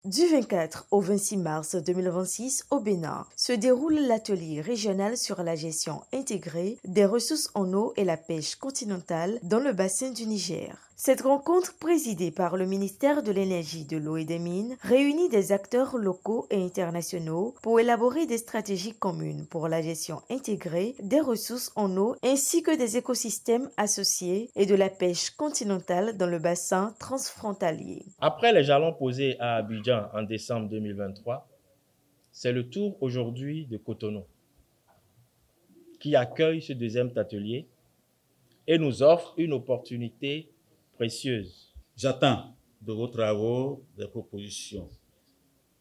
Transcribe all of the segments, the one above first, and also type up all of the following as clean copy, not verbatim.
Du 24 au 26 mars 2026 au Bénin se déroule l'atelier régional sur la gestion intégrée des ressources en eau et la pêche continentale dans le bassin du Niger. Cette rencontre, présidée par le ministère de l'Énergie, de l'Eau et des Mines, réunit des acteurs locaux et internationaux pour élaborer des stratégies communes pour la gestion intégrée des ressources en eau ainsi que des écosystèmes associés et de la pêche continentale dans le bassin transfrontalier. Après les jalons posés à Abidjan en décembre 2023, c'est le tour aujourd'hui de Cotonou qui accueille ce deuxième atelier et nous offre une opportunité précieuse. J'attends de vos travaux des propositions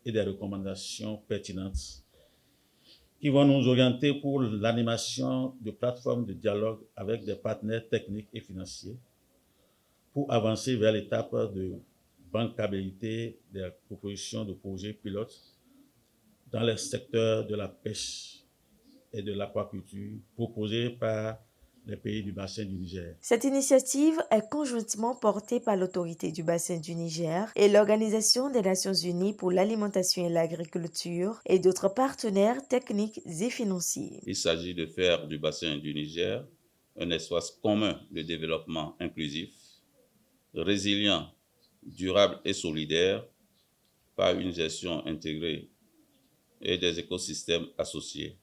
et des recommandations pertinentes qui vont nous orienter pour l'animation de plateformes de dialogue avec des partenaires techniques et financiers pour avancer vers l'étape de bancabilité des propositions de projets pilotes dans les secteurs de la pêche et de l'aquaculture proposés par les pays du bassin du Niger. Cette initiative est conjointement portée par l'autorité du bassin du Niger et l'Organisation des Nations Unies pour l'alimentation et l'agriculture et d'autres partenaires techniques et financiers. Il s'agit de faire du bassin du Niger un espace commun de développement inclusif, résilient, durable et solidaire par une gestion intégrée et des écosystèmes associés,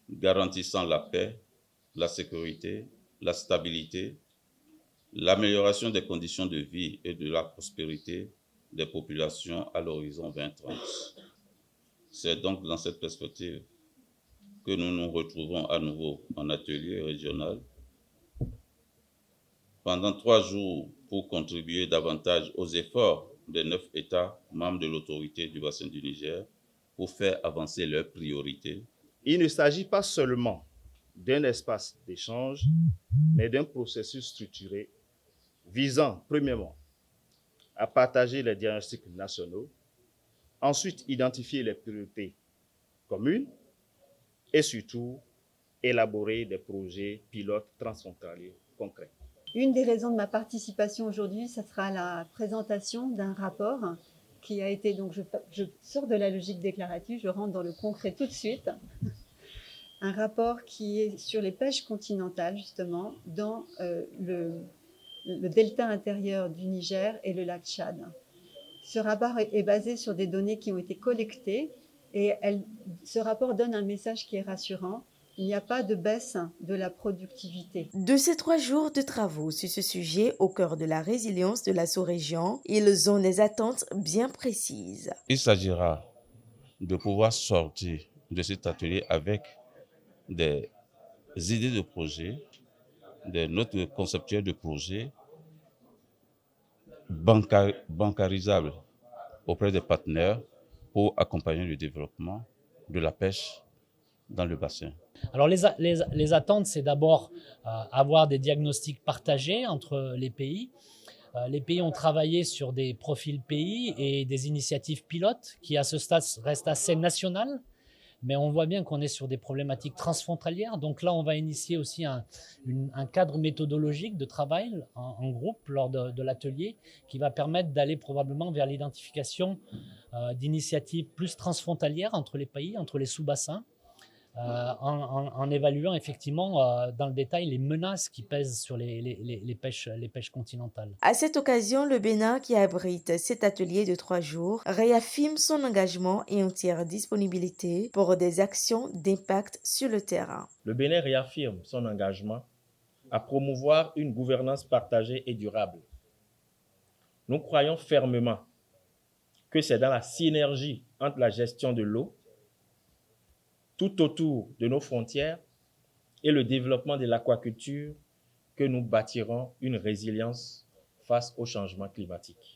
garantissant la paix, la sécurité, la stabilité, l'amélioration des conditions de vie et de la prospérité des populations à l'horizon 2030. C'est donc dans cette perspective que nous nous retrouvons à nouveau en atelier régional pendant 3 jours pour contribuer davantage aux efforts des 9 États membres de l'autorité du bassin du Niger pour faire avancer leurs priorités. Il ne s'agit pas seulement d'un espace d'échange, mais d'un processus structuré visant, premièrement, à partager les diagnostics nationaux, ensuite identifier les priorités communes et surtout élaborer des projets pilotes transfrontaliers concrets. Une des raisons de ma participation aujourd'hui, ce sera la présentation d'un rapport qui a été, donc je sors de la logique déclarative, je rentre dans le concret tout de suite. Un rapport qui est sur les pêches continentales, justement, dans le delta intérieur du Niger et le lac Tchad. Ce rapport est basé sur des données qui ont été collectées et ce rapport donne un message qui est rassurant. Il n'y a pas de baisse de la productivité. De ces 3 jours de travaux sur ce sujet au cœur de la résilience de la sous-région, ils ont des attentes bien précises. Il s'agira de pouvoir sortir de cet atelier avec des idées de projet, des notes conceptuelles de projet bancarisables auprès des partenaires pour accompagner le développement de la pêche dans le bassin. Alors les attentes, c'est d'abord avoir des diagnostics partagés entre les pays. Les pays ont travaillé sur des profils pays et des initiatives pilotes qui à ce stade restent assez nationales, mais on voit bien qu'on est sur des problématiques transfrontalières. Donc là, on va initier aussi un cadre méthodologique de travail en groupe lors de l'atelier qui va permettre d'aller probablement vers l'identification d'initiatives plus transfrontalières entre les pays, entre les sous-bassins, en évaluant effectivement dans le détail les menaces qui pèsent sur les pêches continentales. À cette occasion, le Bénin, qui abrite cet atelier de 3 jours, réaffirme son engagement et entière disponibilité pour des actions d'impact sur le terrain. Le Bénin réaffirme son engagement à promouvoir une gouvernance partagée et durable. Nous croyons fermement que c'est dans la synergie entre la gestion de l'eau, tout autour de nos frontières, et le développement de l'aquaculture que nous bâtirons une résilience face au changement climatique.